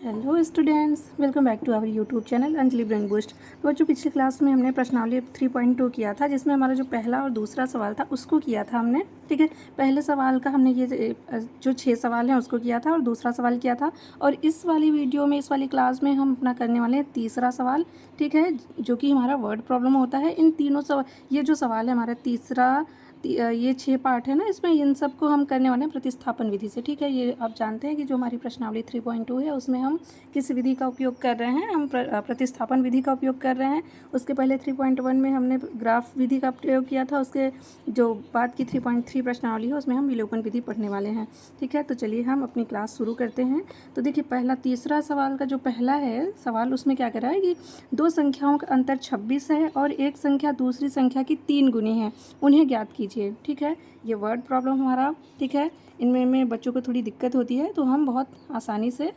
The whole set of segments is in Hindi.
Hello students, welcome back to our YouTube channel Anjali brain boost. तो बच्चों, पिछली क्लास में हमने प्रश्नावली 3.2 किया था, जिसमें हमारा जो पहला और दूसरा सवाल था उसको किया था हमने। ठीक है, पहले सवाल का हमने ये जो 6 सवाल हैं उसको किया था और दूसरा सवाल किया था। और इस वाली वीडियो में, इस वाली क्लास में हम अपना करने वाले हैं तीसरा सवाल। ठीक है, जो कि हमारा वर्ड प्रॉब्लम होता है। इन तीनों सवाल, ये जो सवाल है हमारा तीसरा, ये 6 पार्ट है ना, इसमें इन सबको हम करने वाले हैं प्रतिस्थापन विधि से। ठीक है, ये आप जानते हैं कि जो हमारी प्रश्नावली 3.2 है उसमें हम किस विधि का उपयोग कर रहे हैं, हम प्रतिस्थापन विधि का उपयोग कर रहे हैं। उसके पहले 3.1 में हमने ग्राफ विधि का प्रयोग किया था। उसके जो बाद की 3.3 प्रश्नावली है उसमें हम विलोपन विधि पढ़ने वाले हैं। ठीक है, तो चलिए हम अपनी क्लास शुरू करते हैं। तो देखिए, पहला तीसरा सवाल का जो पहला है सवाल, उसमें क्या कर रहा है कि दो संख्याओं का अंतर 26 है और एक संख्या दूसरी संख्या की 3 गुनी है, उन्हें ज्ञात कीजिए। ठीक है, ये वर्ड प्रॉब्लम हमारा। ठीक है, इनमें बच्चों को थोड़ी दिक्कत होती है, तो हम बहुत आसानी से,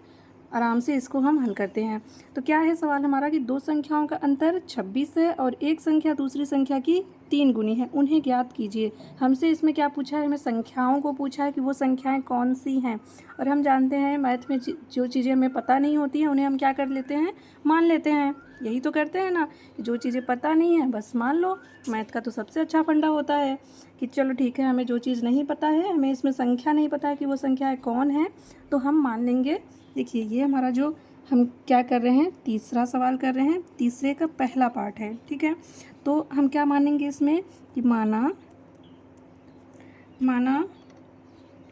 आराम से इसको हम हल करते हैं। तो क्या है सवाल हमारा कि दो संख्याओं का अंतर 26 है और एक संख्या दूसरी संख्या की 3 गुनी है, उन्हें ज्ञात कीजिए। हमसे इसमें क्या पूछा है, हमें संख्याओं को पूछा है कि वो संख्याएं कौन सी हैं। और हम जानते हैं मैथ में जो चीज़ें हमें पता नहीं होती हैं उन्हें हम क्या कर लेते हैं, मान लेते हैं। यही तो करते हैं ना, जो चीज़ें पता नहीं है बस मान लो। मैथ का तो सबसे अच्छा फंडा होता है कि चलो ठीक है, हमें जो चीज़ नहीं पता है, हमें इसमें संख्या नहीं पता है कि वो संख्याएं कौन है, तो हम मान लेंगे। देखिए, ये हमारा जो हम क्या कर रहे हैं, तीसरा सवाल कर रहे हैं, तीसरे का पहला पार्ट है। ठीक है, तो हम क्या मानेंगे इसमें कि माना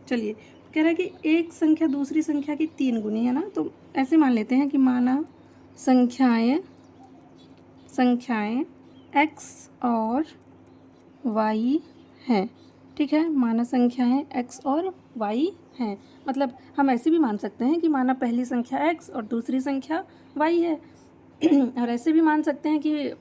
चलिए, कह रहा है कि एक संख्या दूसरी संख्या की 3 गुनी है ना, तो ऐसे मान लेते हैं कि माना संख्याएं x और y हैं। ठीक है, माना संख्याएं x और y हैं। मतलब हम ऐसे भी मान सकते हैं कि माना पहली संख्या x और दूसरी संख्या y है। और ऐसे भी मान सकते हैं कि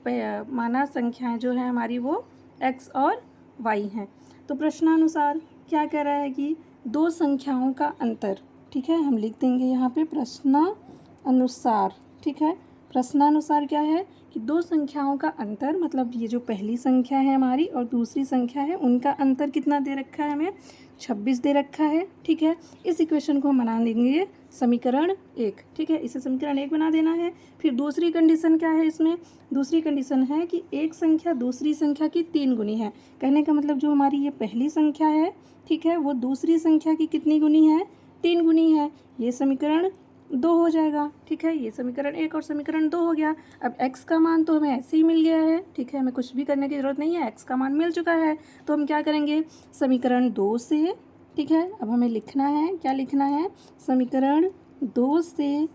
माना संख्याएं जो हैं हमारी वो x और y हैं। तो प्रश्नानुसार क्या कह रहा है कि दो संख्याओं का अंतर। ठीक है, हम लिख देंगे यहाँ पे प्रश्नानुसार। ठीक है, प्रश्नानुसार क्या है कि दो संख्याओं का अंतर, मतलब ये जो पहली संख्या है हमारी और दूसरी संख्या है, उनका अंतर कितना दे रखा है हमें, 26 दे रखा है। ठीक है, इस इक्वेशन को हम बना देंगे समीकरण 1। ठीक है, इसे समीकरण 1 बना देना है। फिर दूसरी कंडीशन क्या है इसमें, दूसरी कंडीशन है कि एक संख्या दूसरी संख्या की 3 गुनी है। कहने का मतलब जो हमारी ये पहली संख्या है, ठीक है, वो दूसरी संख्या की कितनी गुनी है, 3 गुनी है। ये समीकरण 2 हो जाएगा। ठीक है, ये समीकरण 1 और समीकरण 2 हो गया। अब x का मान तो हमें ऐसे ही मिल गया है। ठीक है, हमें कुछ भी करने की ज़रूरत नहीं है, x का मान मिल चुका है। तो हम क्या करेंगे, समीकरण 2 से, ठीक है, अब हमें लिखना है, क्या लिखना है, समीकरण 2 से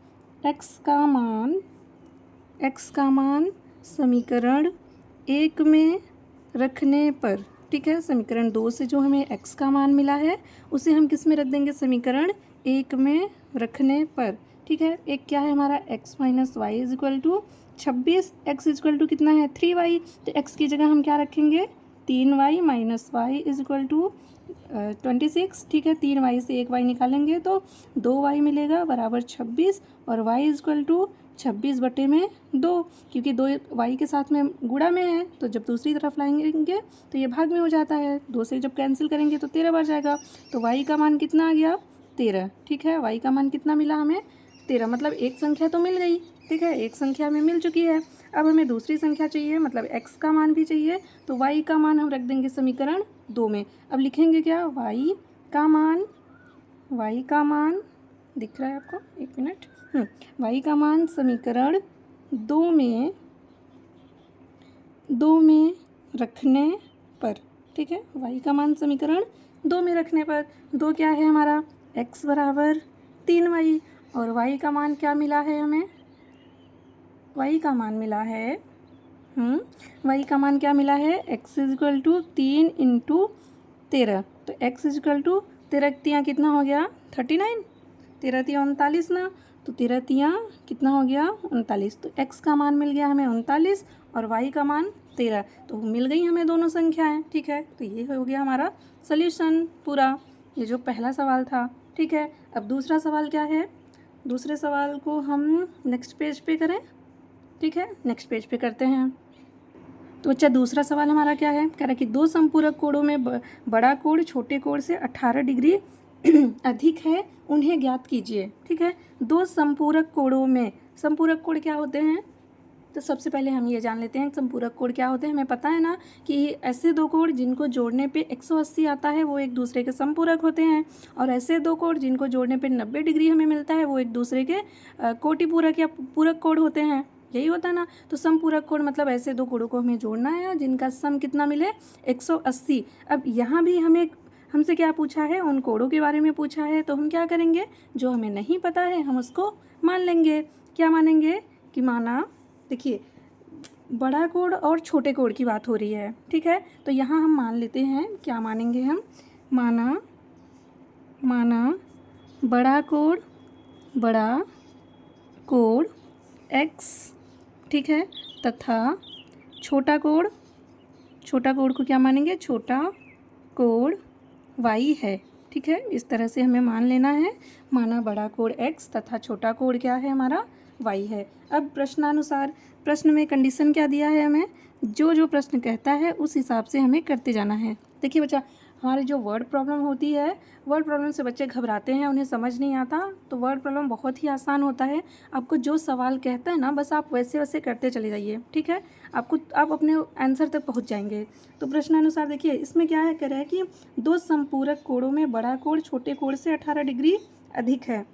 x का मान समीकरण 1 में रखने पर, ठीक है, समीकरण 2 से जो हमें x का मान मिला है उसे हम किस में रख देंगे, समीकरण 1 में रखने पर। ठीक है, एक क्या है हमारा x minus y is equal to 26, x is equal to कितना है 3y, तो x की जगह हम क्या रखेंगे 3y minus y is equal to 26। ठीक है, 3y से 1y निकालेंगे तो 2y मिलेगा बराबर 26, और y इज इक्वल टू 26 बटे में 2, क्योंकि 2 y के साथ में गुणा में है, तो जब दूसरी तरफ लाएंगे तो ये भाग में हो जाता है। 2 से जब कैंसिल करेंगे तो 13 बच जाएगा। तो y का मान कितना आ गया, 13। ठीक है, y का मान कितना मिला हमें, 13। मतलब एक संख्या तो मिल गई। ठीक है, एक संख्या हमें मिल चुकी है। अब हमें दूसरी संख्या चाहिए, मतलब x का मान भी चाहिए, तो y का मान हम रख देंगे समीकरण 2 में। अब लिखेंगे क्या, y का मान दिख रहा है आपको, एक मिनट, y का मान समीकरण 2 में रखने पर। ठीक है, y का मान समीकरण 2 में रखने पर, 2 क्या है हमारा, x बराबर 3y, और y का मान क्या मिला है हमें, y का मान मिला है y का मान क्या मिला है, x is equal to 3 into 13, तो x इज इक्वल टू 13 कितना हो गया 39, 13 39 ना, तो 13 कितना हो गया 39। तो x का मान मिल गया हमें 39 और y का मान 13, तो मिल गई हमें दोनों संख्याएं। ठीक है, तो ये हो गया हमारा सॉल्यूशन पूरा, ये जो पहला सवाल था। ठीक है, अब दूसरा सवाल क्या है, दूसरे सवाल को हम नेक्स्ट पेज पे करें। ठीक है, नेक्स्ट पेज पे करते हैं। तो बच्चा, दूसरा सवाल हमारा क्या है, कह रहा है कि दो संपूरक कोणों में बड़ा कोण छोटे कोण से 18 डिग्री अधिक है उन्हें ज्ञात कीजिए। ठीक है, दो संपूरक कोणों में, संपूरक कोण क्या होते हैं? तो सबसे पहले हम ये जान लेते हैं संपूरक कोण क्या होते हैं। हमें पता है ना कि ऐसे दो कोण जिनको जोड़ने पे 180 आता है वो एक दूसरे के संपूरक होते हैं, और ऐसे दो कोण जिनको जोड़ने पे 90 डिग्री हमें मिलता है वो एक दूसरे के कोटिपूरक या पूरक कोण होते हैं। यही होता है ना। तो समपूरक कोण मतलब ऐसे दो कोणों को हमें जोड़ना है जिनका सम कितना मिले 180। अब यहाँ भी हमसे क्या पूछा है? उन कोणों के बारे में पूछा है। तो हम क्या करेंगे? जो हमें नहीं पता है हम उसको मान लेंगे। क्या मानेंगे? कि माना, देखिए बड़ा कोण और छोटे कोण की बात हो रही है। ठीक है, तो यहाँ हम मान लेते हैं, क्या मानेंगे हम? माना बड़ा कोण x, ठीक है, तथा छोटा कोण को क्या मानेंगे? छोटा कोण y है। ठीक है, इस तरह से हमें मान लेना है। माना बड़ा कोण x तथा छोटा कोण क्या है? हमारा y है। अब प्रश्नानुसार, प्रश्न में कंडीशन क्या दिया है हमें? जो प्रश्न कहता है उस हिसाब से हमें करते जाना है। देखिए बच्चा, हमारी जो वर्ड प्रॉब्लम होती है, वर्ड प्रॉब्लम से बच्चे घबराते हैं, उन्हें समझ नहीं आता। तो वर्ड प्रॉब्लम बहुत ही आसान होता है। आपको जो सवाल कहता है ना, बस आप वैसे वैसे करते चले जाइए। ठीक है, आप अपने आंसर तक पहुंच जाएंगे। तो प्रश्नानुसार देखिए इसमें क्या है, कह रहा है कि दो संपूरक कोणों में बड़ा कोण छोटे कोण से 18 डिग्री अधिक है।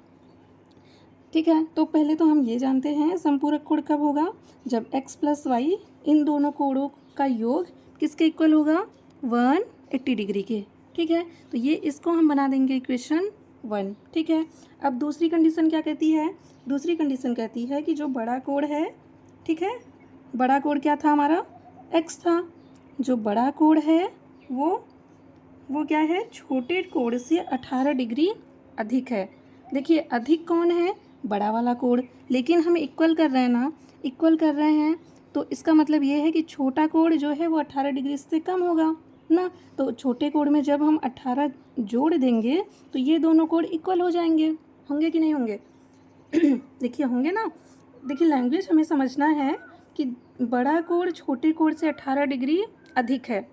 ठीक है, तो पहले तो हम ये जानते हैं संपूरक कोण कब होगा? जब x प्लस वाई, इन दोनों कोणों का योग किसके इक्वल होगा? 180 डिग्री के। ठीक है, तो ये इसको हम बना देंगे इक्वेशन 1। ठीक है, अब दूसरी कंडीशन क्या कहती है? दूसरी कंडीशन कहती है कि जो बड़ा कोण है, ठीक है, बड़ा कोण क्या था हमारा? x था। जो बड़ा कोण है वो क्या है? छोटे कोण से 18 डिग्री अधिक है। देखिए अधिक कौन है? बड़ा वाला कोण। लेकिन हम इक्वल कर रहे हैं ना, इक्वल कर रहे हैं, तो इसका मतलब ये है कि छोटा कोण जो है वो 18 डिग्री से कम होगा ना। तो छोटे कोण में जब हम 18 जोड़ देंगे तो ये दोनों कोण इक्वल हो जाएंगे। होंगे कि नहीं होंगे? देखिए होंगे ना। देखिए लैंग्वेज हमें समझना है कि बड़ा कोण छोटे कोण से 18 डिग्री अधिक है।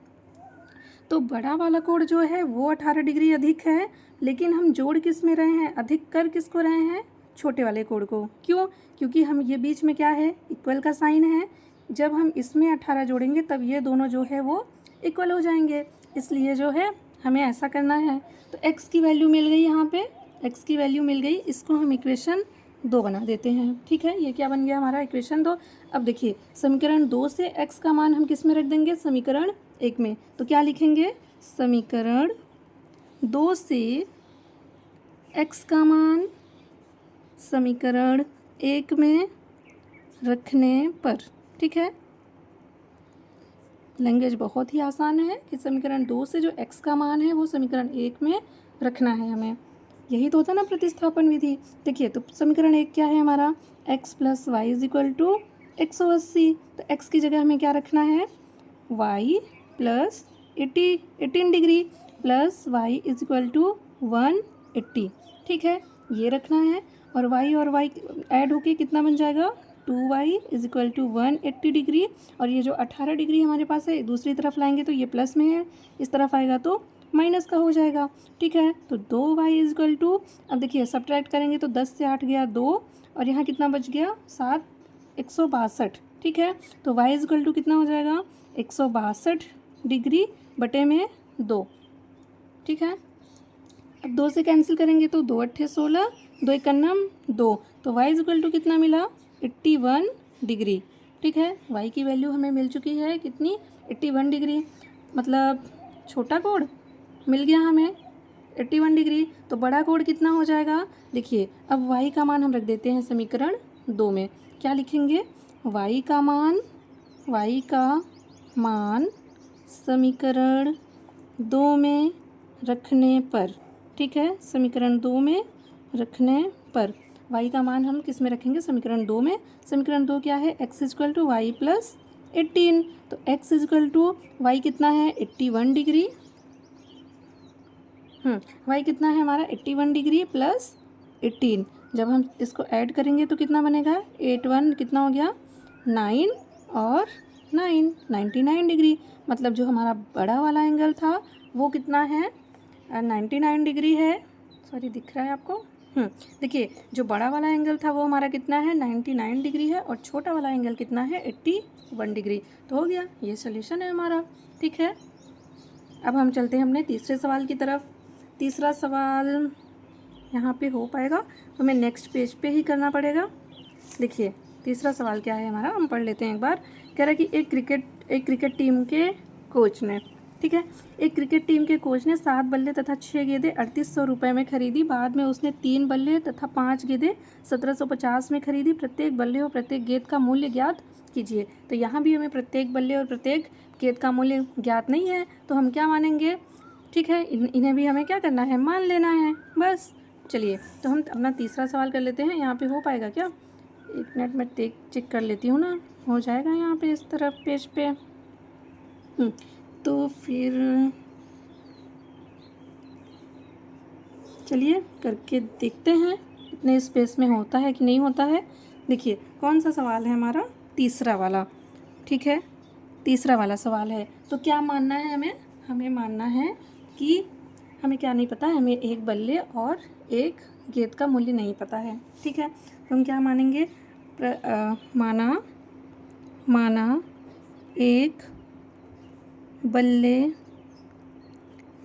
तो बड़ा वाला कोण जो है वो 18 डिग्री अधिक है, लेकिन हम जोड़ किस में रहे हैं? अधिक कर किसको रहे हैं? छोटे वाले कोण को। क्यों? क्योंकि हम ये बीच में क्या है? इक्वल का साइन है। जब हम इसमें 18 जोड़ेंगे तब ये दोनों जो है वो इक्वल हो जाएंगे। इसलिए जो है हमें ऐसा करना है। तो x की वैल्यू मिल गई, यहाँ पे x की वैल्यू मिल गई, इसको हम इक्वेशन 2 बना देते हैं। ठीक है, ये क्या बन गया हमारा? इक्वेशन 2। अब देखिए समीकरण 2 से x का मान हम किस में रख देंगे? समीकरण 1 में। तो क्या लिखेंगे? समीकरण 2 से x का मान समीकरण 1 में रखने पर। ठीक है, लैंग्वेज बहुत ही आसान है कि समीकरण 2 से जो x का मान है वो समीकरण 1 में रखना है हमें। यही तो होता है ना प्रतिस्थापन विधि। देखिए तो समीकरण 1 क्या है हमारा? x plus y is equal to 180। तो x की जगह हमें क्या रखना है? y plus 18 degree plus y is equal to 180। ठीक है, ये रखना है। और y ऐड होके कितना बन जाएगा? 2y is equal to 180 degree. और ये जो 18 डिग्री हमारे पास है दूसरी तरफ लाएंगे तो ये प्लस में है, इस तरफ आएगा तो माइनस का हो जाएगा। ठीक है, तो 2y इज इक्वल टू, अब देखिए सब्ट्रैक्ट करेंगे तो 10 से 8 गया 2, और यहाँ कितना बच गया? 7, 162। ठीक है, तो y इज इक्वल टू कितना हो जाएगा? 162 डिग्री बटे में 2। ठीक है, अब 2 से कैंसिल करेंगे तो 2 अट्ठे 16, 2 एकन्नम 2, तो y इज इक्वल टू कितना मिला? 81 डिग्री। ठीक है, y की वैल्यू हमें मिल चुकी है कितनी? 81 डिग्री। मतलब छोटा कोण मिल गया हमें 81 डिग्री। तो बड़ा कोण कितना हो जाएगा? देखिए अब y का मान हम रख देते हैं समीकरण 2 में। क्या लिखेंगे? y का मान समीकरण 2 में रखने पर। ठीक है, समीकरण 2 में रखने पर y का मान हम किस में रखेंगे? समीकरण 2 में। समीकरण 2 क्या है? x is equal to y plus 18। तो x इजक्वल टू वाई कितना है? 81 डिग्री। y कितना है हमारा? 81 डिग्री प्लस 18। जब हम इसको ऐड करेंगे तो कितना बनेगा? 81 कितना हो गया? 9 और 9, 99 डिग्री। मतलब जो हमारा बड़ा वाला एंगल था वो कितना है? 99 डिग्री है। सॉरी दिख रहा है आपको? देखिए जो बड़ा वाला एंगल था वो हमारा कितना है 99 डिग्री है और छोटा वाला एंगल कितना है 81 डिग्री। तो हो गया, ये सोल्यूशन है हमारा। ठीक है, अब हम चलते हैं अपने तीसरे सवाल की तरफ। तीसरा सवाल यहाँ पे हो पाएगा तो हमें नेक्स्ट पेज पे ही करना पड़ेगा। देखिए तीसरा सवाल क्या है हमारा, हम पढ़ लेते हैं एक बार। कह रहा है कि एक क्रिकेट टीम के कोच ने, ठीक है, एक क्रिकेट टीम के कोच ने 7 बल्ले तथा 6 गेंदें 3800 रुपये में खरीदी। बाद में उसने 3 बल्ले तथा 5 गेंदें 1750 में खरीदी। प्रत्येक बल्ले और प्रत्येक गेंद का मूल्य ज्ञात कीजिए। तो यहाँ भी हमें प्रत्येक बल्ले और प्रत्येक गेंद का मूल्य ज्ञात नहीं है, तो हम क्या मानेंगे? ठीक है, इन्हें भी हमें क्या करना है, मान लेना है बस। चलिए तो हम अपना तीसरा सवाल कर लेते हैं। यहाँ पे हो पाएगा क्या? एक मिनट में चेक कर लेती हूँ ना, हो जाएगा यहाँ पे इस तरफ पेज पे। तो फिर चलिए करके देखते हैं इतने स्पेस में होता है कि नहीं होता है। देखिए कौन सा सवाल है हमारा? तीसरा वाला। ठीक है, तीसरा वाला सवाल है। तो क्या मानना है हमें? हमें मानना है कि हमें क्या नहीं पता है, हमें एक बल्ले और एक गेंद का मूल्य नहीं पता है। ठीक है, तो हम क्या मानेंगे? माना एक बल्ले,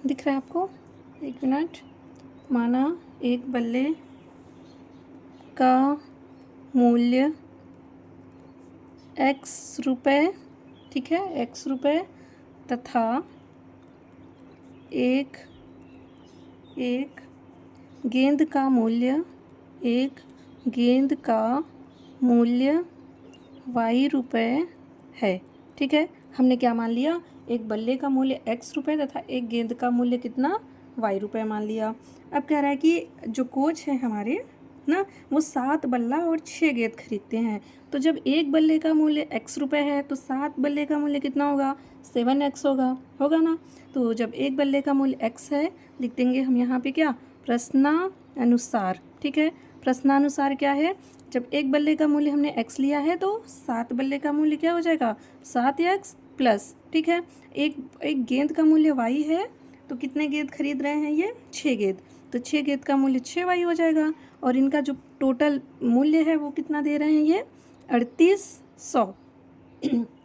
दिख रहा है आपको? एक मिनट। माना एक बल्ले का मूल्य x रुपये, ठीक है, x रुपये तथा एक गेंद का मूल्य y रुपये है। ठीक है, हमने क्या मान लिया? एक बल्ले का मूल्य x रुपये तथा एक गेंद का मूल्य कितना? y रुपये मान लिया। अब कह रहा है कि जो कोच है हमारे ना, वो 7 बल्ला और 6 गेंद खरीदते हैं। तो जब एक बल्ले का मूल्य x रुपये है तो 7 बल्ले का मूल्य कितना होगा? 7x होगा ना। तो जब एक बल्ले का मूल्य x है, लिख देंगे हम यहाँ पे क्या? प्रश्नानुसार। ठीक है, प्रश्नानुसार क्या है? जब एक बल्ले का मूल्य हमने x लिया है तो 7 बल्ले का मूल्य क्या हो जाएगा? 7x plus. ठीक है, एक गेंद का मूल्य y है, तो कितने गेंद खरीद रहे हैं ये? 6 गेंद। तो 6 गेंद का मूल्य 6y हो जाएगा और इनका जो टोटल मूल्य है वो कितना दे रहे हैं ये? 3800।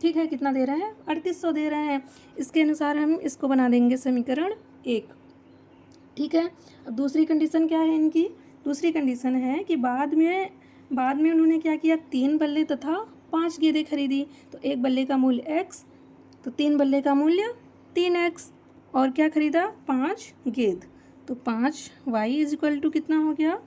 ठीक है, कितना दे रहे हैं? 3800 दे रहे हैं। इसके अनुसार हम इसको बना देंगे समीकरण 1। ठीक है, अब दूसरी कंडीशन क्या है इनकी? दूसरी कंडीशन है कि बाद में उन्होंने क्या किया? 3 बल्ले तथा 5 गेंदें खरीदी। तो एक बल्ले का मूल्य x, तो 3 बल्ले का मूल्य 3x, और क्या खरीदा? 5 गेंद। तो 5y इक्वल टू कितना हो गया?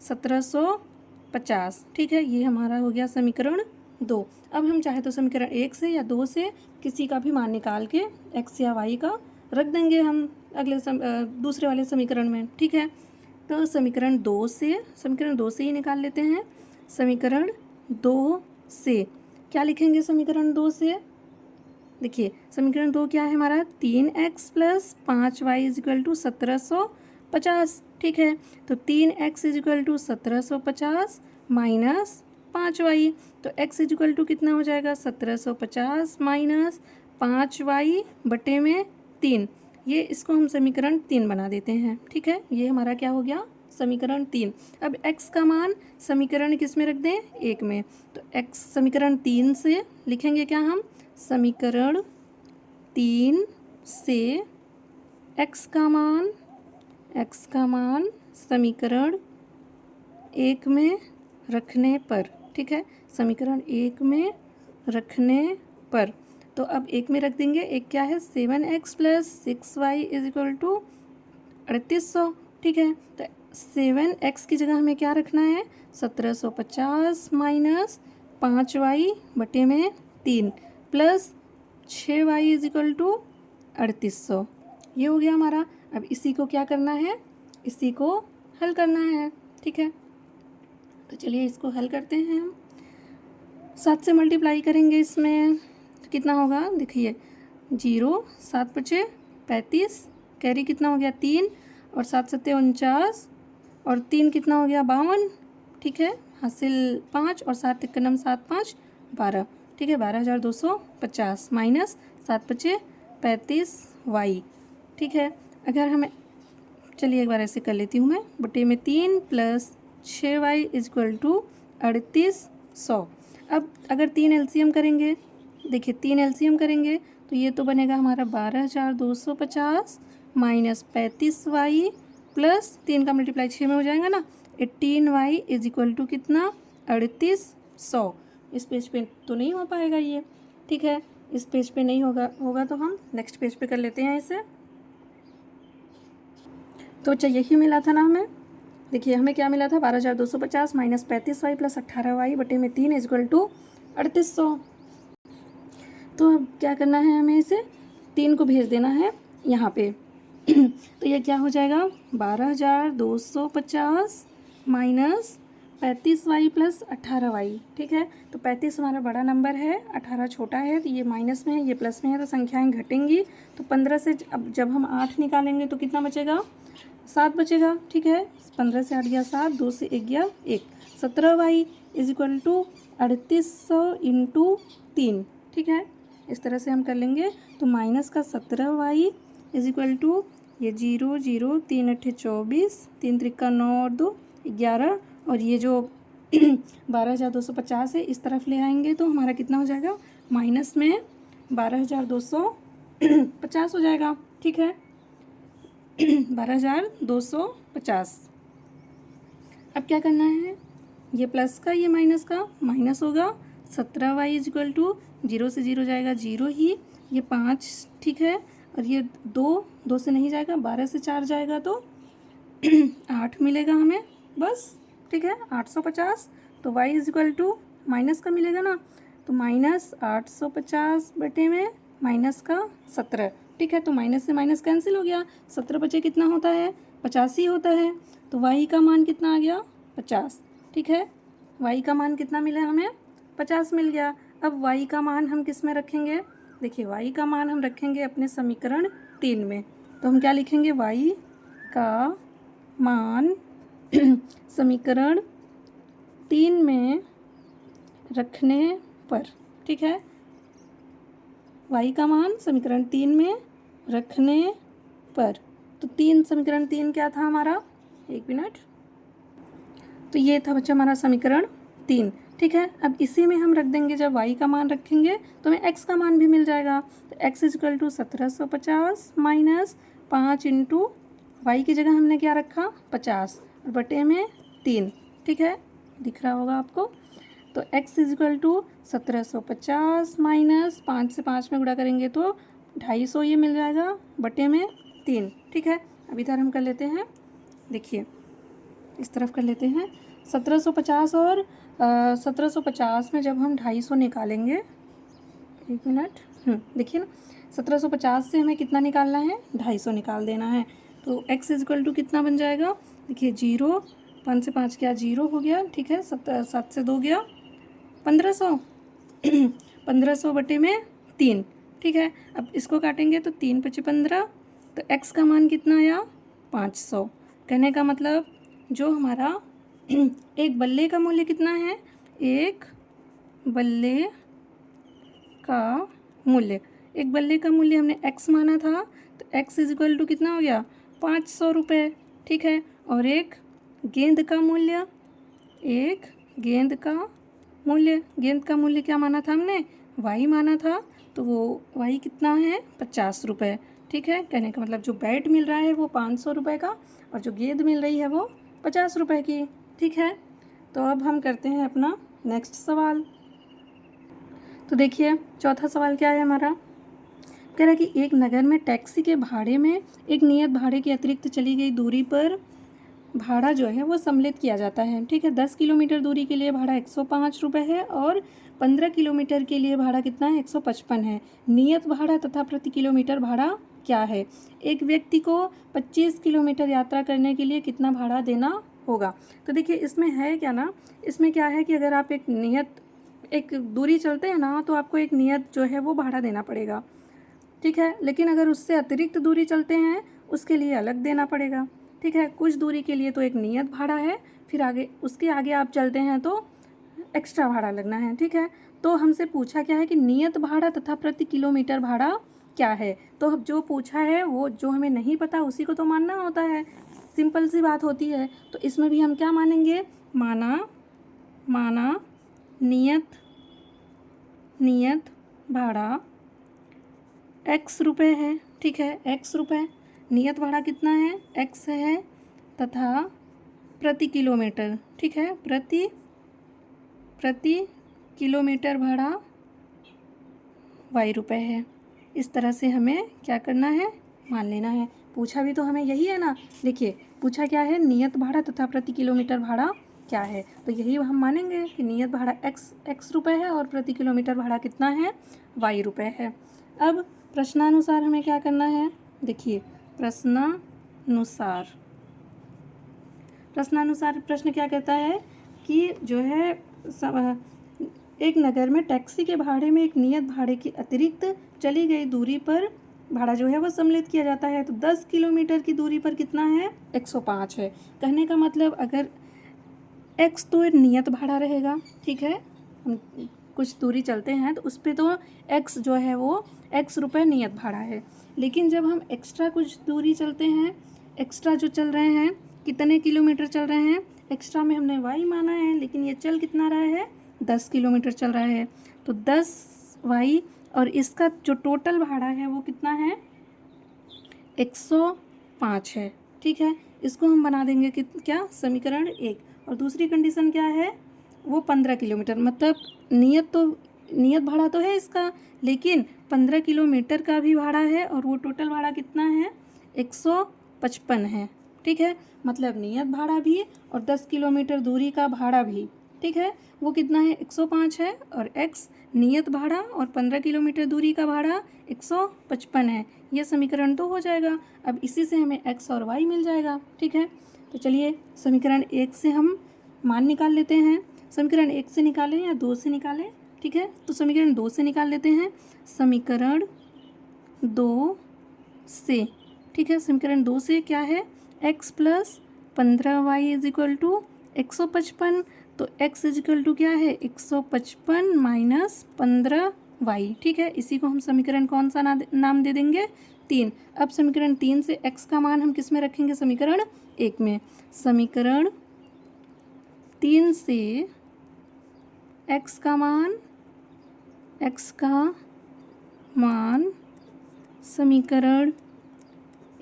1750। ठीक है, ये हमारा हो गया समीकरण 2। अब हम चाहे तो समीकरण 1 से या 2 से किसी का भी मान निकाल के x या y का रख देंगे हम अगले दूसरे वाले समीकरण में। ठीक है, तो समीकरण 2 से ही निकाल लेते हैं। समीकरण 2 से क्या लिखेंगे? समीकरण 2 से देखिए समीकरण 2 क्या है हमारा? 3x plus 5y equal to 1750। ठीक है, तो 3x equal to 1750 minus 5y, तो x इक्वल टू कितना हो जाएगा? 1750 माइनस 5y बटे में 3। ये इसको हम समीकरण 3 बना देते हैं। ठीक है, ये हमारा क्या हो गया? समीकरण 3। अब x का मान समीकरण किस में रख दें? 1 में। तो x समीकरण 3 से लिखेंगे क्या हम? समीकरण 3 से x का मान समीकरण 1 में रखने पर, ठीक है, समीकरण 1 में रखने पर, तो अब 1 में रख देंगे। एक क्या है? 7x plus 6y is equal to 3800। ठीक है, तो 7x की जगह हमें क्या रखना है? 1750 माइनस 5y बटे में 3 plus 6y is equal to 3800। ये हो गया हमारा। अब इसी को क्या करना है? इसी को हल करना है। ठीक है, तो चलिए इसको हल करते हैं हम। 7 से मल्टीप्लाई करेंगे इसमें तो कितना होगा? देखिए 0, 7 पचे 35, कैरी कितना हो गया? 3, और 7 सत्ते 49, और 3 कितना हो गया? 52। ठीक है, हासिल 5, और 7 तिक्कनम 7 5 12। ठीक है, 12,250 माइनस 7 पचे 35y। ठीक है, अगर हमें चलिए एक बार ऐसे कर लेती हूँ मैं, बटे में 3 प्लस 6y इक्वल टू 3800। अब अगर 3 एलसीएम करेंगे, देखिए 3 एलसीएम करेंगे तो ये तो बनेगा हमारा 12,250 माइनस 35y प्लस 3 का मल्टीप्लाई 6 में हो जाएगा ना, 18y इज इक्वल टू कितना, 3800। इस पेज पे तो नहीं हो पाएगा ये, ठीक है, इस पेज पे नहीं होगा तो हम नेक्स्ट पेज पे कर लेते हैं इसे। तो अच्छा यही मिला था ना हमें, देखिए हमें क्या मिला था, 12,250 माइनस 35y प्लस 18y बटे में 3 इक्वल टू 3800। तो अब क्या करना है, हमें इसे 3 को भेज देना है यहाँ पे। तो ये क्या हो जाएगा, 12,250 माइनस 35y प्लस 18y, ठीक है। तो 35 हमारा बड़ा नंबर है, 18 छोटा है, तो ये माइनस में है, ये प्लस में है, तो संख्याएं घटेंगी। तो 15 से अब जब हम 8 निकालेंगे तो कितना बचेगा, 7 बचेगा, ठीक है। 15 से 8 गया 7, 2 से 1 गया 1, 17y is equal to 3800 into 3, ठीक है। इस तरह से हम कर लेंगे। तो माइनस का 17y इज इक्वल टू ये 0 0 3 8 24, 3 त्रिका 9 और 2 11, और ये जो 12,250 है इस तरफ ले आएंगे तो हमारा कितना हो जाएगा, माइनस में 12,250 हो जाएगा, ठीक है। 12,250। अब क्या करना है, ये प्लस का ये माइनस का माइनस होगा, 17y इज इक्वल टू 0 से 0 जाएगा 0 ही, ये 5, ठीक है, और ये 2 से नहीं जाएगा, 12 से 4 जाएगा तो 8 मिलेगा हमें बस, ठीक है, 850। तो y is equal to minus का मिलेगा ना, तो माइनस 850 बटे में माइनस का 17, ठीक है। तो माइनस से माइनस कैंसिल हो गया, 17 बचे कितना होता है, 85 होता है। तो y का मान कितना आ गया, 50, ठीक है। y का मान कितना मिला हमें, 50 मिल गया। अब y का मान हम किस में रखेंगे, देखिए y का मान हम रखेंगे अपने समीकरण 3 में। तो हम क्या लिखेंगे, y का मान समीकरण 3 में रखने पर, ठीक है, y का मान समीकरण 3 में रखने पर। तो समीकरण 3 क्या था हमारा, एक मिनट, तो ये था बच्चा हमारा समीकरण 3, ठीक है। अब इसी में हम रख देंगे, जब y का मान रखेंगे तो हमें x का मान भी मिल जाएगा। तो x is equal to 1750 minus 5 into y की जगह हमने क्या रखा, 50 और बटे में 3, ठीक है, दिख रहा होगा आपको। तो x is equal to 1750 minus 5 से 5 में गुणा करेंगे तो 250 ये मिल जाएगा बटे में 3, ठीक है। अब इधर हम कर लेते हैं, देखिए इस तरफ कर लेते हैं 1750 और 1750 में जब हम 250 निकालेंगे, एक मिनट, देखिए ना, 1750 से हमें कितना निकालना है, 250 निकाल देना है। तो x इज इक्वल टू कितना बन जाएगा, देखिए 0, 5 से 5 क्या 0 हो गया, ठीक है, 7 से 2 गया 1500, 1500 बटे में 3, ठीक है। अब इसको काटेंगे तो 3 × 5 = 15, तो x का मान कितना आया, 500। कहने का मतलब जो हमारा एक बल्ले का मूल्य कितना है, एक बल्ले का मूल्य, एक बल्ले का मूल्य हमने x माना था, तो x इज इक्वल टू कितना हो गया, 500 रुपये, ठीक है। और एक गेंद का मूल्य, एक गेंद का मूल्य, गेंद का मूल्य क्या माना था हमने, y माना था, तो वो y कितना है, 50 रुपये, ठीक है। कहने का मतलब जो बैट मिल रहा है वो 500 रुपये का और जो गेंद मिल रही है वो 50 रुपये की, ठीक है। तो अब हम करते हैं अपना नेक्स्ट सवाल। तो देखिए चौथा सवाल क्या है हमारा, कह रहा है कि एक नगर में टैक्सी के भाड़े में एक नियत भाड़े के अतिरिक्त चली गई दूरी पर भाड़ा जो है वो सम्मिलित किया जाता है, ठीक है। 10 किलोमीटर दूरी के लिए भाड़ा 105 रुपये है और 15 किलोमीटर के लिए भाड़ा कितना है, 155 है। नियत भाड़ा तथा प्रति किलोमीटर भाड़ा क्या है। एक व्यक्ति को 25 किलोमीटर यात्रा करने के लिए कितना भाड़ा देना होगा। तो देखिए इसमें है क्या ना, इसमें क्या है कि अगर आप एक दूरी चलते हैं ना तो आपको एक नियत जो है वो भाड़ा देना पड़ेगा, ठीक है। लेकिन अगर उससे अतिरिक्त दूरी चलते हैं उसके लिए अलग देना पड़ेगा, ठीक है। कुछ दूरी के लिए तो एक नियत भाड़ा है, फिर आगे उसके आगे आप चलते हैं तो एक्स्ट्रा भाड़ा लगना है, ठीक है। तो हमसे पूछा क्या है कि नियत भाड़ा तथा प्रति किलोमीटर भाड़ा क्या है। तो जो पूछा है वो जो हमें नहीं पता उसी को तो मानना होता है। सिंपल सी बात होती है। तो इसमें भी हम क्या मानेंगे, माना नियत भाड़ा x रुपये है, ठीक है, x रुपये, नियत भाड़ा कितना है, x है, तथा प्रति किलोमीटर, ठीक है, प्रति किलोमीटर भाड़ा y रुपये है। इस तरह से हमें क्या करना है, मान लेना है। पूछा भी तो हमें यही है ना, देखिए पूछा क्या है, नियत भाड़ा तथा प्रति किलोमीटर भाड़ा क्या है, तो यही हम मानेंगे कि नियत भाड़ा x रुपये है और प्रति किलोमीटर भाड़ा कितना है, y रुपये है। अब प्रश्नानुसार हमें क्या करना है, देखिए प्रश्नानुसार प्रश्न क्या कहता है कि जो है एक नगर में टैक्सी के भाड़े में एक नियत भाड़े की अतिरिक्त चली गई दूरी पर भाड़ा जो है वो सम्मिलित किया जाता है। तो 10 किलोमीटर की दूरी पर कितना है, 105 है। कहने का मतलब अगर x तो नियत भाड़ा रहेगा, ठीक है, हम कुछ दूरी चलते हैं तो उस पर तो x जो है वो x रुपये नियत भाड़ा है। लेकिन जब हम एक्स्ट्रा कुछ दूरी चलते हैं, एक्स्ट्रा जो चल रहे हैं, कितने किलोमीटर चल रहे हैं, एक्स्ट्रा में हमने y माना है, लेकिन ये चल कितना रहा है, 10 किलोमीटर चल रहा है। तो 10y और इसका जो टोटल भाड़ा है वो कितना है, 105 है, ठीक है। इसको हम बना देंगे कि क्या, समीकरण 1। और दूसरी कंडीशन क्या है, वो 15 किलोमीटर, मतलब नियत भाड़ा तो है इसका, लेकिन 15 किलोमीटर का भी भाड़ा है और वो टोटल भाड़ा कितना है, 155 है, ठीक है। मतलब नियत भाड़ा भी और 10 किलोमीटर दूरी का भाड़ा भी, ठीक है, वो कितना है, 105 है, और x नियत भाड़ा और 15 किलोमीटर दूरी का भाड़ा 155 है। ये समीकरण तो हो जाएगा। अब इसी से हमें x और y मिल जाएगा, ठीक है। तो चलिए समीकरण 1 से हम मान निकाल लेते हैं। समीकरण 1 से निकालें या 2 से निकालें, ठीक है, तो समीकरण 2 से निकाल लेते हैं। समीकरण 2 से, ठीक है, समीकरण 2 से क्या है, x plus 15y is equal to 155। तो x इज इक्वल टू क्या है, 155 माइनस 15y, ठीक है। इसी को हम समीकरण कौन सा नाम दे देंगे, 3। अब समीकरण 3 से x का मान हम किस में रखेंगे, समीकरण 1 में। समीकरण 3 से x का मान समीकरण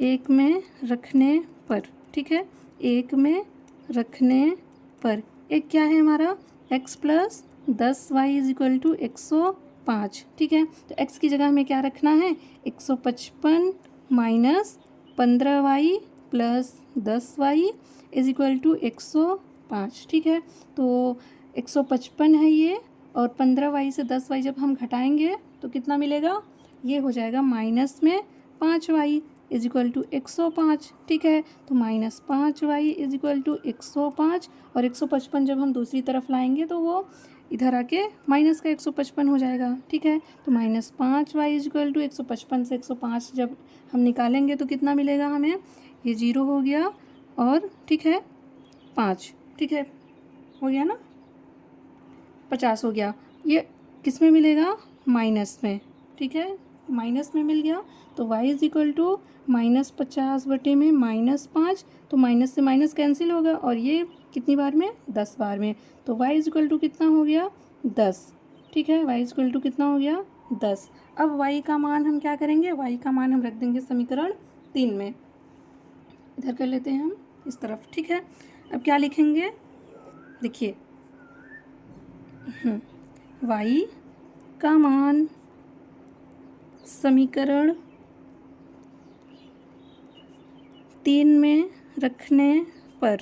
1 में रखने पर, ठीक है, 1 में रखने पर एक क्या है हमारा, x plus 10y is equal to 105, ठीक है। तो x की जगह हमें क्या रखना है, 155 minus 15y plus 10y is equal to 105, ठीक है। तो 155 है ये, और 15y से 10y जब हम घटाएंगे तो कितना मिलेगा, ये हो जाएगा माइनस में 5y इज इक्वल टू 105, ठीक है। तो minus 5y is equal to 105, और 155 जब हम दूसरी तरफ लाएंगे तो वो इधर आके माइनस का 155 हो जाएगा, ठीक है। तो minus 5y is equal to 155 से 105 जब हम निकालेंगे तो कितना मिलेगा हमें, ये 0 हो गया, और ठीक है 5, ठीक है, हो गया ना, 50 हो गया। ये किस में मिलेगा, माइनस में, ठीक है, माइनस में मिल गया। तो y is equal to minus 50 बटे में माइनस 5, तो माइनस से माइनस कैंसिल होगा, और ये कितनी बार में, 10 बार में। तो y इज इक्वल टू कितना हो गया, 10, ठीक है, y इज इक्वल टू कितना हो गया, 10। अब y का मान हम क्या करेंगे, y का मान हम रख देंगे समीकरण 3 में, इधर कर लेते हैं हम इस तरफ, ठीक है। अब क्या लिखेंगे, देखिए y का मान समीकरण 3 में रखने पर,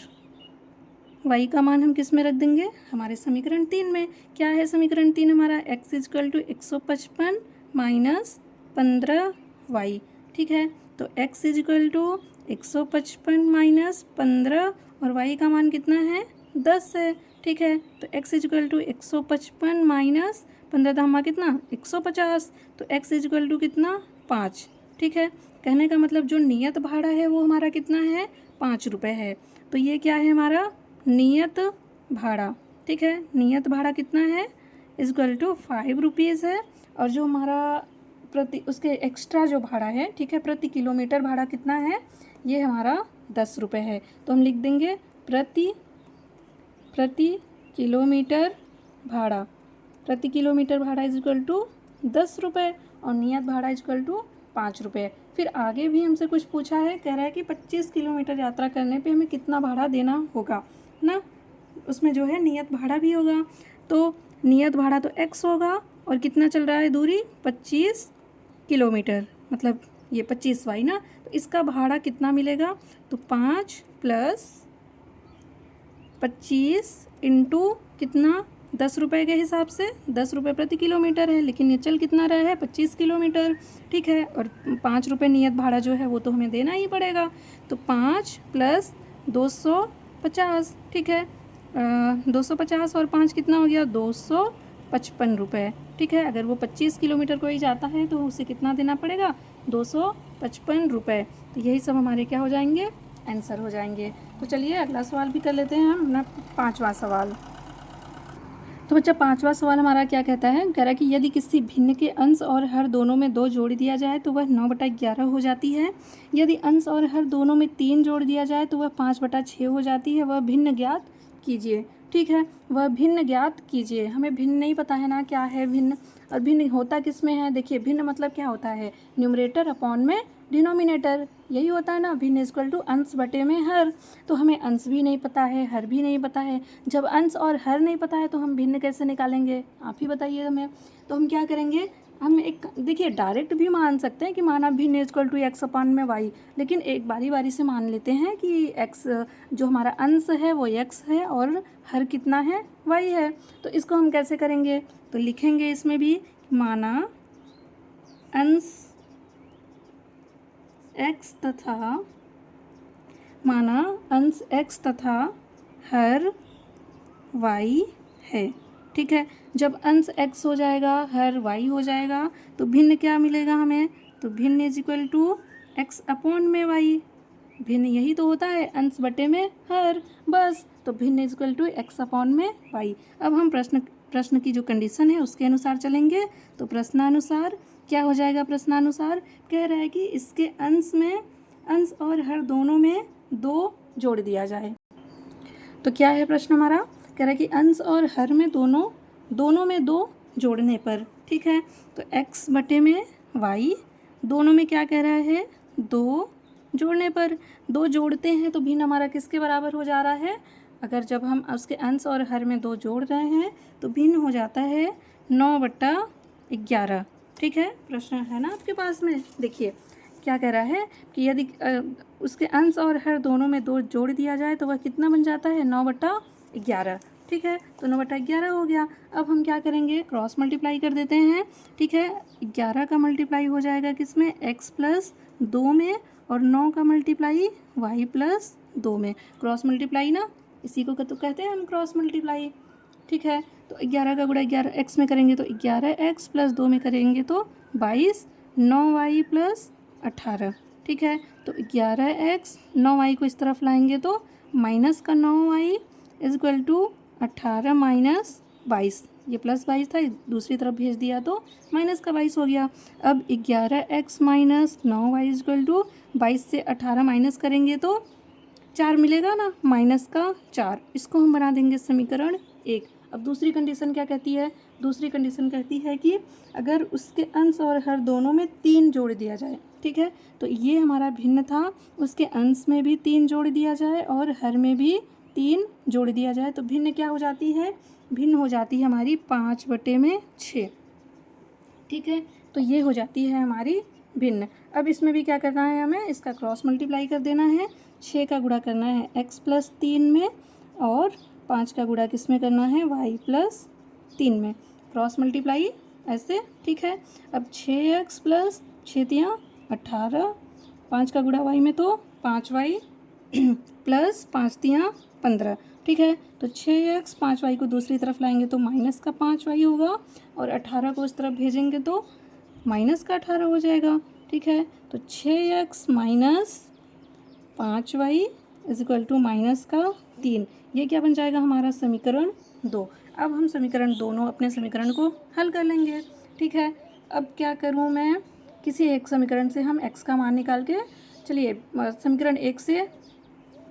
y का मान हम किस में रख देंगे, हमारे समीकरण 3 में। क्या है समीकरण 3 हमारा, x is equal to 155 minus 15y, ठीक है। तो x is equal to 155 minus 15, और y का मान कितना है, 10 है, ठीक है। तो x is equal to 155 minus 15 था हमारा कितना, 150, तो x इज इक्वल टू कितना, 5, ठीक है। कहने का मतलब जो नियत भाड़ा है वो हमारा कितना है, 5 रुपये है। तो ये क्या है हमारा नियत भाड़ा, ठीक है, नियत भाड़ा कितना है, इज इक्वल टू 5 रुपीज़ है। और जो हमारा उसके एक्स्ट्रा जो भाड़ा है, ठीक है, प्रति किलोमीटर भाड़ा कितना है, ये हमारा 10 रुपये है। तो हम लिख देंगे प्रति किलोमीटर भाड़ा, प्रति किलोमीटर भाड़ा इज इक्वल टू 10 रुपये और नियत भाड़ा इज इक्वल टू 5 रुपये। फिर आगे भी हमसे कुछ पूछा है, कह रहा है कि 25 किलोमीटर यात्रा करने पे हमें कितना भाड़ा देना होगा ना, उसमें जो है नियत भाड़ा भी होगा। तो नियत भाड़ा तो x होगा और कितना चल रहा है दूरी 25 किलोमीटर, मतलब ये 25y ना, तो इसका भाड़ा कितना मिलेगा, तो 5 + 25 इंटू कितना 10 रुपये के हिसाब से 10 रुपये प्रति किलोमीटर है, लेकिन ये चल कितना रहा है 25 किलोमीटर, ठीक है। और 5 रुपये नियत भाड़ा जो है वो तो हमें देना ही पड़ेगा। तो 5 + 250, ठीक है, 250 और 5 कितना हो गया 255 रुपये, ठीक है। अगर वो 25 किलोमीटर को ही जाता है तो उसे कितना देना पड़ेगा 255 रुपये। तो यही सब हमारे क्या हो जाएंगे, आंसर हो जाएंगे। तो चलिए अगला सवाल भी कर लेते हैं हम अपना 5वां सवाल। तो बच्चा 5वां सवाल हमारा क्या कहता है, कह रहा है कि यदि किसी भिन्न के अंश और हर दोनों में 2 जोड़ दिया जाए तो वह 9/11 हो जाती है। यदि अंश और हर दोनों में 3 जोड़ दिया जाए तो वह 5/6 हो जाती है। वह भिन्न ज्ञात कीजिए, ठीक है। वह भिन्न ज्ञात कीजिए, हमें भिन्न नहीं पता है ना क्या है भिन्न, और भिन्न होता किस में है, देखिए भिन्न मतलब क्या होता है, न्यूमरेटर अपॉन में डिनोमिनेटर, यही होता है ना। भिन्न इक्वल टू अंश बटे में हर। तो हमें अंश भी नहीं पता है, हर भी नहीं पता है। जब अंश और हर नहीं पता है तो हम भिन्न कैसे निकालेंगे, आप ही बताइए हमें। तो हम क्या करेंगे, हम एक देखिए डायरेक्ट भी मान सकते हैं कि माना भिन्न इक्वल टू x अपॉन में y, लेकिन एक बारी बारी से मान लेते हैं कि x जो हमारा अंश है वो x है और हर कितना है y है। तो इसको हम कैसे करेंगे, तो लिखेंगे इसमें भी माना अंश x तथा हर y है, ठीक है। जब अंश x हो जाएगा हर y हो जाएगा तो भिन्न क्या मिलेगा हमें, तो भिन्न is equal to x upon में y। भिन्न यही तो होता है, अंश बटे में हर, बस। तो भिन्न is equal to x upon में y। अब हम प्रश्न की जो कंडीशन है उसके अनुसार चलेंगे। तो प्रश्नानुसार क्या हो जाएगा, प्रश्नानुसार कह रहा है कि इसके अंश और हर दोनों में 2 जोड़ दिया जाए। तो क्या है प्रश्न हमारा, कह रहा है कि अंश और हर में दोनों में 2 जोड़ने पर, ठीक है। तो x बटे में y, दोनों में क्या कह रहा है 2 जोड़ने पर। 2 जोड़ते हैं तो भिन्न हमारा किसके बराबर हो जा रहा है, अगर जब हम उसके अंश और हर में 2 जोड़ रहे हैं तो भिन्न हो जाता है 9/11, ठीक है। प्रश्न है ना आपके पास में, देखिए क्या कह रहा है कि यदि उसके अंश और हर दोनों में 2 जोड़ दिया जाए तो वह कितना बन जाता है 9/11, ठीक है। तो 9/11 हो गया। अब हम क्या करेंगे, क्रॉस मल्टीप्लाई कर देते हैं, ठीक है। 11 का मल्टीप्लाई हो जाएगा किसमें, x + 2 में, और 9 का मल्टीप्लाई y + 2 में। क्रॉस मल्टीप्लाई ना, इसी को तो कहते हैं हम क्रॉस मल्टीप्लाई, ठीक है। तो 11 का गुणा 11 x में करेंगे तो 11x + 2 में करेंगे तो 22, 9y + 18, ठीक है। तो 11x 9y को इस तरफ लाएंगे तो माइनस का 9y इज इक्वल टू 18 - 22, ये +22 था, दूसरी तरफ भेज दिया तो माइनस का 22 हो गया। अब 11x - 9y is equal to 22 से 18 माइनस करेंगे तो 4 मिलेगा ना, -4। इसको हम बना देंगे समीकरण 1। अब दूसरी कंडीशन क्या कहती है, दूसरी कंडीशन कहती है कि अगर उसके अंश और हर दोनों में 3 जोड़ दिया जाए, ठीक है। तो ये हमारा भिन्न था, उसके अंश में भी 3 जोड़ दिया जाए और हर में भी 3 जोड़ दिया जाए तो भिन्न क्या हो जाती है, भिन्न हो जाती है हमारी 5/6, ठीक है। तो ये हो जाती है हमारी भिन्न। अब इसमें भी क्या करना है हमें, इसका क्रॉस मल्टीप्लाई कर देना है। 6 का गुणा करना है x + 3 में और 5 का गुणा किस में करना है y + 3 में। क्रॉस मल्टीप्लाई ऐसे, ठीक है। अब 6x + 6 × 18, 5 का गुणा y में तो 5y + 5 × 15, ठीक है। तो 6x 5y को दूसरी तरफ लाएंगे तो -5y होगा और 18 को उस तरफ भेजेंगे तो -18 हो जाएगा, ठीक है। तो 6x - 5y is equal to -3, ये क्या बन जाएगा हमारा समीकरण 2। अब हम समीकरण दोनों अपने समीकरण को हल कर लेंगे, ठीक है। अब क्या करूँ मैं, किसी एक समीकरण से हम x का मान निकाल के चलिए समीकरण 1 से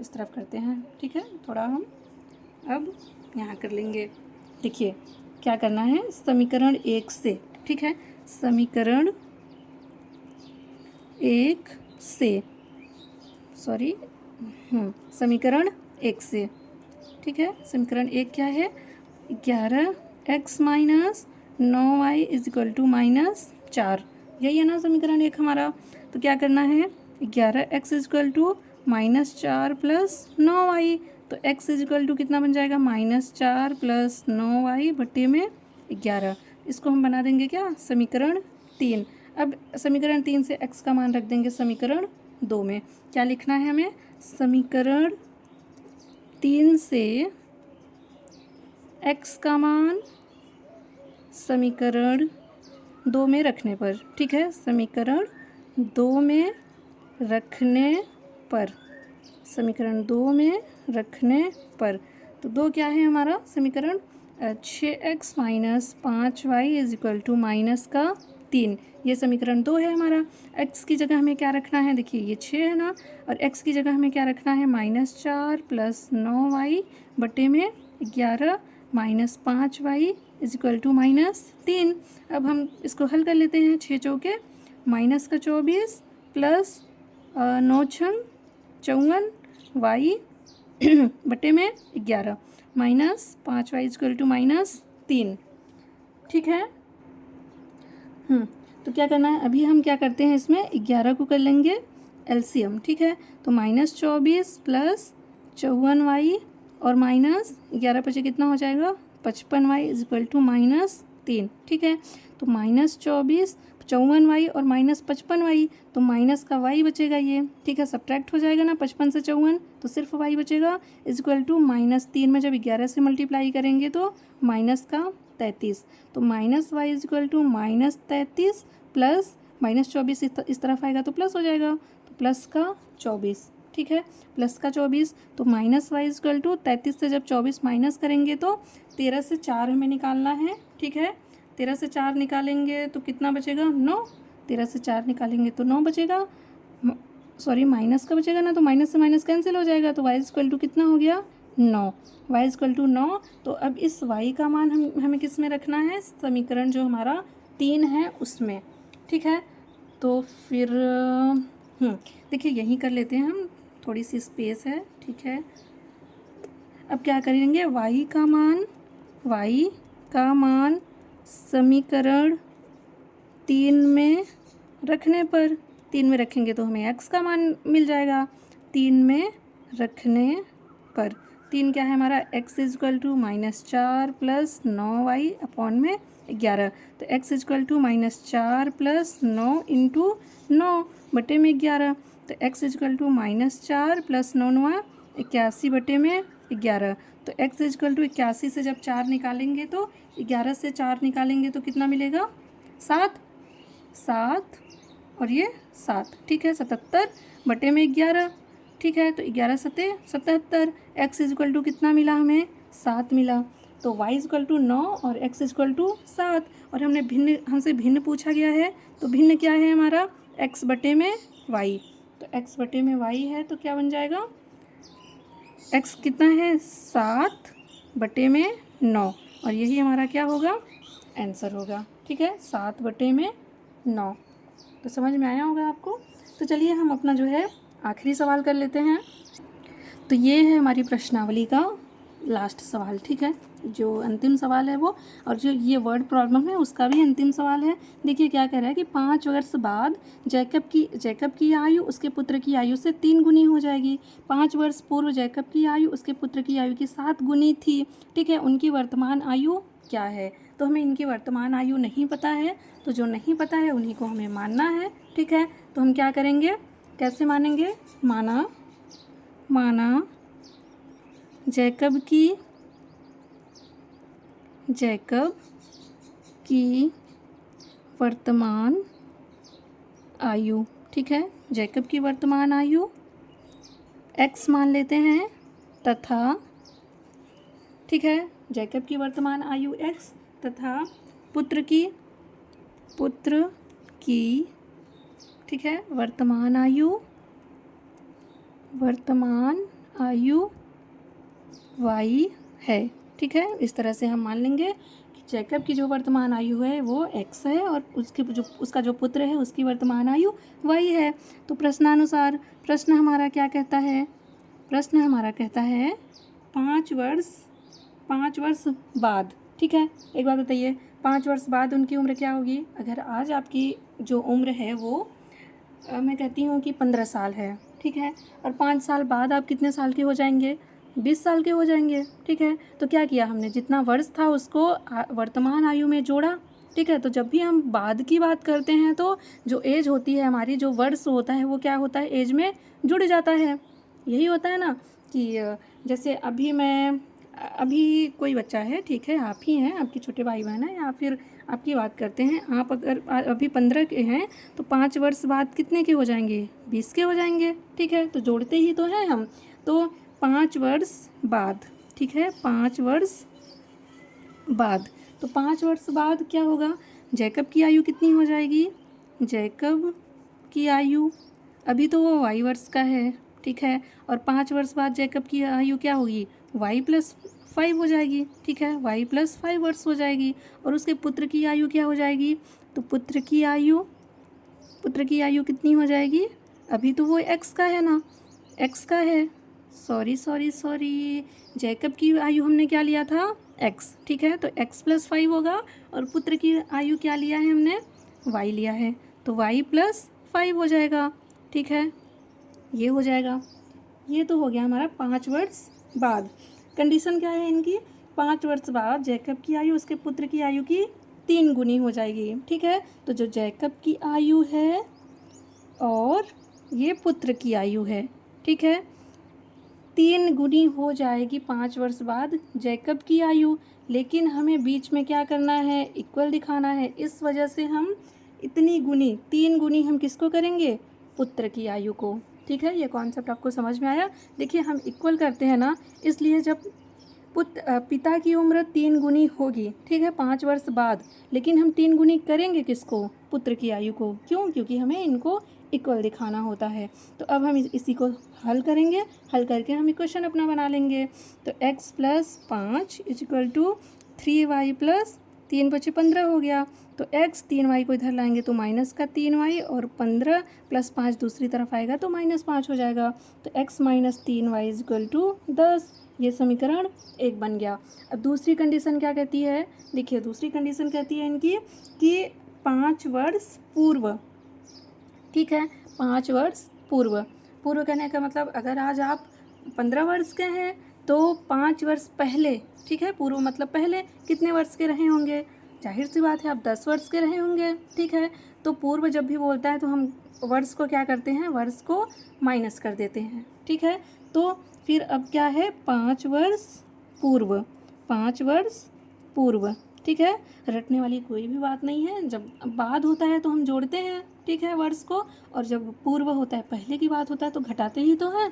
इस तरफ करते हैं, ठीक है। थोड़ा हम अब यहाँ कर लेंगे। देखिए क्या करना है, समीकरण 1 से, ठीक है, समीकरण 1 से, सॉरी समीकरण 1 से, ठीक है। समीकरण 1 क्या है, 11x minus 9y is equal to -4, यही है ना समीकरण 1 हमारा। तो क्या करना है, 11x is equal to -4 plus 9y, तो x इज इक्वल टू कितना बन जाएगा, -4 प्लस 9y बटे में 11। इसको हम बना देंगे क्या, समीकरण 3। अब समीकरण 3 से x का मान रख देंगे समीकरण 2 में। क्या लिखना है हमें, समीकरण 3 से x का मान समीकरण 2 में रखने पर, ठीक है, समीकरण 2 में रखने पर, समीकरण 2 में रखने पर, तो 2 क्या है हमारा समीकरण, 6x minus 5y is equal to -3, ये समीकरण 2 है हमारा। x की जगह हमें क्या रखना है, देखिए ये 6 है ना, और x की जगह हमें क्या रखना है, -4 प्लस 9y बटे में 11 minus 5y is equal to -3। अब हम इसको हल कर लेते हैं, 6 चौके माइनस का 24 प्लस 9 छंग 54y बटे में 11 minus 5y is equal to -3, ठीक है। तो क्या करना है, अभी हम क्या करते हैं, इसमें 11 को कर लेंगे एलसीएम, ठीक है। तो -24 प्लस 54y और -11 पचे कितना हो जाएगा, 55y इज इक्वल टू -3, ठीक है। तो -24 54y और -55y, तो माइनस का y बचेगा ये, ठीक है, सब्ट्रैक्ट हो जाएगा ना 55 से 54, तो सिर्फ y बचेगा इज इक्वल टू -3 में जब 11 से मल्टीप्लाई करेंगे तो -33, तो -y is equal to -33 plus -24 इस तरफ आएगा तो प्लस हो जाएगा, तो प्लस का 24, ठीक है, प्लस का 24, तो -y इज इक्वल टू 33 से जब 24 माइनस करेंगे तो 13 से 4 हमें निकालना है, ठीक है। 13 से 4 निकालेंगे तो कितना बचेगा, 9, 13 से 4 निकालेंगे तो 9 बचेगा, सॉरी माइनस का बचेगा ना, तो माइनस से माइनस कैंसिल हो जाएगा, तो y इज इक्वल टू कितना हो गया, 9, y इज इक्वल टू 9। तो अब इस y का मान हमें किस में रखना है, समीकरण जो हमारा 3 है उसमें, ठीक है। तो फिर देखिए यहीं कर लेते हैं हम, थोड़ी सी स्पेस है, ठीक है। अब क्या करेंगे, y का मान समीकरण 3 में रखने पर, 3 में रखेंगे तो हमें x का मान मिल जाएगा, 3 में रखने पर, 3 क्या है हमारा, x is equal to -4 plus 9y upon में 11, तो x is equal to -4 plus 9 into 9 बटे में 11, तो x is equal to -4 plus 9 9 81 बटे में 11, तो x इज इक्वल टू 81 से जब 4 निकालेंगे तो 11 से 4 निकालेंगे तो कितना मिलेगा, 7 और ये 7, ठीक है, 77 बटे में 11, ठीक है। तो 11 सते 77, x इज इक्वल टू कितना मिला हमें, 7 मिला, तो y इज इक्वल टू 9 और x इज इक्वल टू 7, और हमसे भिन्न पूछा गया है, तो भिन्न क्या है हमारा, x बटे में y, तो x बटे में y है, तो क्या बन जाएगा, x कितना है, 7 बटे में 9, और यही हमारा क्या होगा, आंसर होगा, ठीक है, 7 बटे में 9। तो समझ में आया होगा आपको। तो चलिए हम अपना जो है आखिरी सवाल कर लेते हैं। तो ये है हमारी प्रश्नावली का लास्ट सवाल, ठीक है, जो अंतिम सवाल है वो, और जो ये वर्ड प्रॉब्लम है उसका भी अंतिम सवाल है। देखिए क्या कह रहा है कि 5 वर्ष बाद जैकब की आयु उसके पुत्र की आयु से 3 गुनी हो जाएगी। 5 वर्ष पूर्व जैकब की आयु उसके पुत्र की आयु की 7 गुनी थी, ठीक है। उनकी वर्तमान आयु क्या है, तो हमें इनकी वर्तमान आयु नहीं पता है, तो जो नहीं पता है उन्हीं को हमें मानना है, ठीक है। तो हम क्या करेंगे, कैसे मानेंगे, माना जैकब की वर्तमान आयु, ठीक है, जैकब की वर्तमान आयु x मान लेते हैं तथा, ठीक है, जैकब की वर्तमान आयु x तथा पुत्र की, ठीक है, वर्तमान आयु वर्तमान आयु y है। ठीक है, इस तरह से हम मान लेंगे कि जैकब की जो वर्तमान आयु है वो x है और उसका जो पुत्र है उसकी वर्तमान आयु y है। तो प्रश्नानुसार प्रश्न हमारा क्या कहता है? प्रश्न हमारा कहता है 5 वर्ष बाद। ठीक है, एक बात बताइए, 5 वर्ष बाद उनकी उम्र क्या होगी? अगर आज आपकी जो उम्र है वो मैं कहती हूँ कि 15 साल है। ठीक है, और 5 साल बाद आप कितने साल के हो जाएंगे? 20 साल के हो जाएंगे। ठीक है, तो क्या किया हमने, जितना वर्ष था उसको वर्तमान आयु में जोड़ा। ठीक है, तो जब भी हम बाद की बात करते हैं तो जो एज होती है हमारी, जो वर्ष होता है वो क्या होता है, एज में जुड़ जाता है। यही होता है ना कि जैसे अभी कोई बच्चा है, ठीक है, आप ही हैं, आपके छोटे भाई बहन हैं, या फिर आपकी बात करते हैं, आप अगर अभी 15 के हैं तो 5 वर्ष बाद कितने के हो जाएंगे? 20 के हो जाएंगे। ठीक है, तो जोड़ते ही तो हैं हम। तो 5 वर्ष बाद, ठीक है, 5 वर्ष बाद, तो 5 वर्ष बाद क्या होगा? जैकब की आयु कितनी हो जाएगी? जैकब की आयु, अभी तो वो y वर्ष का है। ठीक है, और 5 वर्ष बाद जैकब की आयु क्या होगी? y+5 हो जाएगी। ठीक है, y+5 वर्ष हो जाएगी। और उसके पुत्र की आयु क्या हो जाएगी? तो पुत्र की आयु कितनी हो जाएगी? अभी तो वो x का है ना, x का है, सॉरी, जैकब की आयु हमने क्या लिया था? x। ठीक है, तो x+5 होगा, और पुत्र की आयु क्या लिया है हमने? y लिया है, तो y+5 हो जाएगा। ठीक है, ये हो जाएगा। ये तो हो गया हमारा 5 वर्ष बाद। कंडीशन क्या है इनकी? 5 वर्ष बाद जैकब की आयु उसके पुत्र की आयु की 3 गुनी हो जाएगी। ठीक है, तो जो जैकब की आयु है और ये पुत्र की आयु है, ठीक है, 3 गुनी हो जाएगी 5 वर्ष बाद जैकब की आयु। लेकिन हमें बीच में क्या करना है? इक्वल दिखाना है। इस वजह से हम इतनी गुनी, 3 गुनी हम किसको करेंगे? पुत्र की आयु को। ठीक है, ये कॉन्सेप्ट आपको समझ में आया? देखिए, हम इक्वल करते हैं ना, इसलिए जब पिता की उम्र 3 गुनी होगी, ठीक है, 5 वर्ष बाद, लेकिन हम 3 गुनी करेंगे किसको? पुत्र की आयु को। क्यों? क्योंकि हमें इनको इक्वल दिखाना होता है। तो अब हम इसी को हल करेंगे, हल करके हम इक्वेशन अपना बना लेंगे। तो x+5 = 3y + 3 × 15 हो गया। तो x 3y को इधर लाएंगे तो -3y, और 15 + 5 दूसरी तरफ आएगा तो -5 हो जाएगा। तो x - 3y = 10। ये समीकरण 1 बन गया। अब दूसरी कंडीशन क्या कहती है? देखिए, दूसरी कंडीशन कहती है इनकी कि 5 वर्ष पूर्व। ठीक है, 5 वर्ष पूर्व कहने का मतलब, अगर आज आप 15 वर्ष के हैं तो 5 वर्ष पहले, ठीक है, पूर्व मतलब पहले कितने वर्ष के रहे होंगे? जाहिर सी बात है आप 10 वर्ष के रहे होंगे। ठीक है, तो पूर्व जब भी बोलता है तो हम वर्ष को क्या करते हैं? वर्ष को माइनस कर देते हैं। ठीक है, तो फिर अब क्या है? 5 वर्ष पूर्व, 5 वर्ष पूर्व। ठीक है, रटने वाली कोई भी बात नहीं है। जब बाद होता है तो हम जोड़ते हैं, ठीक है, वर्ष को, और जब पूर्व होता है, पहले की बात होता है, तो घटाते ही तो हैं।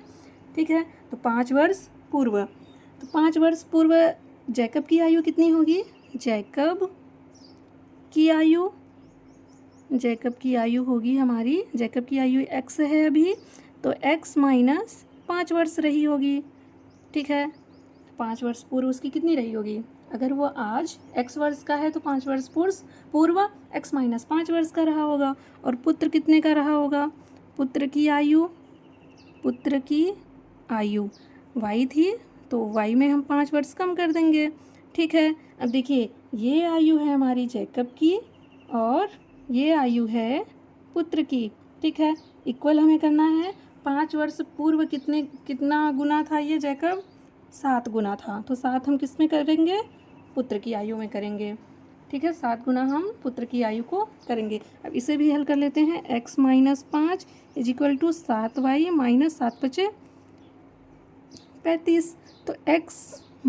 ठीक है, तो 5 वर्ष पूर्व, तो 5 वर्ष पूर्व जैकब की आयु कितनी होगी? जैकब की आयु होगी हमारी, जैकब की आयु x है अभी, तो x - 5 वर्ष रही होगी। ठीक है, 5 वर्ष पूर्व उसकी कितनी रही होगी? अगर वो आज x वर्ष का है तो 5 वर्ष पूर्व x - 5 वर्ष का रहा होगा। और पुत्र कितने का रहा होगा? पुत्र की आयु y थी, तो y में हम 5 वर्ष कम कर देंगे। ठीक है, अब देखिए, ये आयु है हमारी जैकब की और ये आयु है पुत्र की। ठीक है, इक्वल हमें करना है। 5 वर्ष पूर्व कितना गुना था ये जैकब? 7 गुना था। तो 7 हम किस में करेंगे? पुत्र की आयु में करेंगे। ठीक है, 7 गुना हम पुत्र की आयु को करेंगे। अब इसे भी हल कर लेते हैं। x - 5 = 7y - 7 × 35। तो x -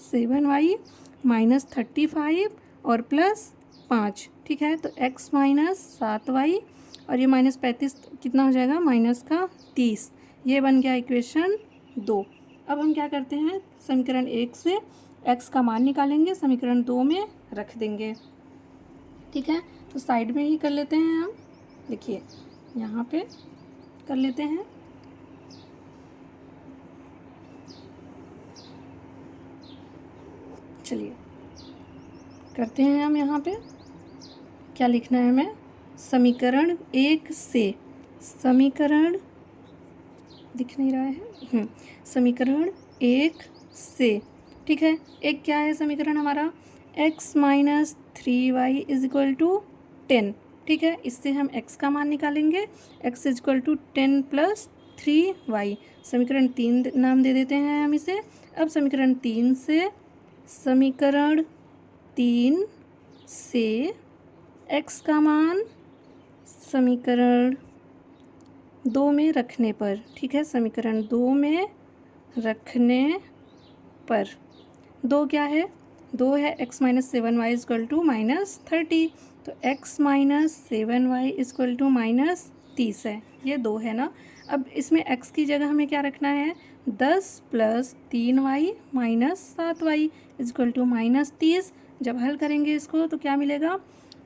7y - 35 और +5। ठीक है, तो x - 7y और ये -35 कितना हो जाएगा? -30। ये बन गया इक्वेशन 2। अब हम क्या करते हैं? समीकरण 1 से x का मान निकालेंगे, समीकरण 2 में रख देंगे। ठीक है, तो साइड में ही कर लेते हैं हम। देखिए, यहाँ पे कर लेते हैं। चलिए करते हैं हम यहाँ पे क्या लिखना है हमें, समीकरण 1 से, समीकरण दिख नहीं रहा है, समीकरण 1 से, ठीक है। एक क्या है समीकरण हमारा, x minus 3y is equal to 10, ठीक है। इससे हम x का मान निकालेंगे, x is equal to 10 plus 3y, समीकरण 3 नाम दे देते हैं हम इसे। अब समीकरण 3 से, समीकरण 3 से x का मान समीकरण 2 में रखने पर, ठीक है, समीकरण 2 में रखने पर, 2 क्या है, 2 है x minus 7y is equal to minus 30, तो x minus 7y is equal to minus 30 है, ये 2 है ना। अब इसमें x की जगह हमें क्या रखना है, 10 plus 3y minus 7y is equal to minus 30। जब हल करेंगे इसको तो क्या मिलेगा,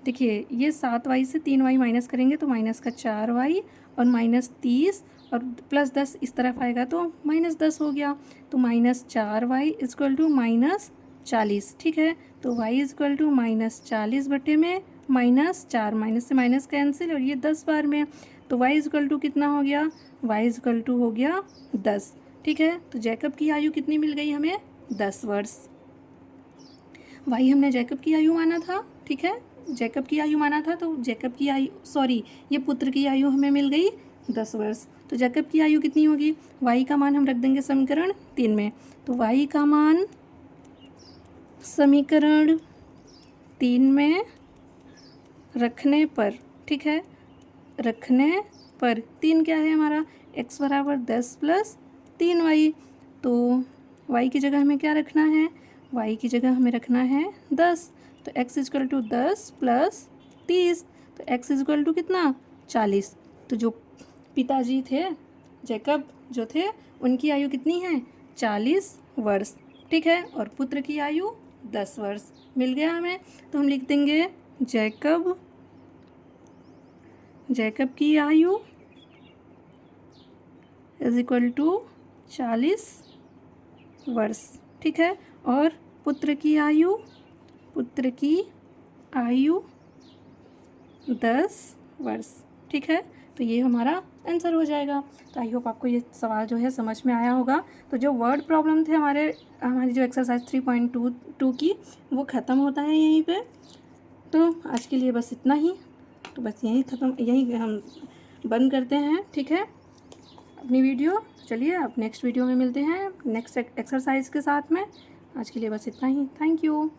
देखिए ये 7y से 3y माइनस करेंगे तो माइनस का 4y और माइनस 30 और प्लस 10 इस तरफ आएगा तो माइनस 10 हो गया, तो minus 4y equal to minus 40, ठीक है। तो y इजक्वल टू माइनस 40 बटे में माइनस 4, माइनस से माइनस कैंसिल और ये 10 बार में, तो y इजक्वल टू कितना हो गया, y इजक्वल टू हो गया 10, ठीक है। तो जैकब की आयु कितनी मिल गई हमें, 10 वर्ष। y हमने जैकब की आयु माना था, ठीक है, जैकब की आयु माना था, तो जैकब की आयु, सॉरी ये पुत्र की आयु हमें मिल गई 10 वर्ष। तो जैकब की आयु कितनी होगी, y का मान हम रख देंगे समीकरण 3 में, तो y का मान समीकरण 3 में रखने पर, ठीक है, रखने पर 3 क्या है हमारा, x बराबर 10 प्लस 3y, तो y की जगह हमें क्या रखना है, y की जगह हमें रखना है 10, तो x इजक्वल टू 10 प्लस 30, तो x इजक्वल टू कितना 40। तो जो पिताजी थे जैकब जो थे उनकी आयु कितनी है, 40 वर्ष, ठीक है, और पुत्र की आयु 10 वर्ष मिल गया हमें। तो हम लिख देंगे जैकब की आयु इज इक्वल टू 40 वर्ष, ठीक है, और पुत्र की आयु 10 वर्ष, ठीक है। तो ये हमारा आंसर हो जाएगा। तो आई होप आपको ये सवाल जो है समझ में आया होगा। तो जो वर्ड प्रॉब्लम थे हमारी जो एक्सरसाइज 3.2 की वो ख़त्म होता है यहीं पे। तो आज के लिए बस इतना ही, तो बस यहीं हम बंद करते हैं, ठीक है, अपनी वीडियो। चलिए अब नेक्स्ट वीडियो में मिलते हैं नेक्स्ट एक्सरसाइज के साथ में। आज के लिए बस इतना ही, थैंक यू।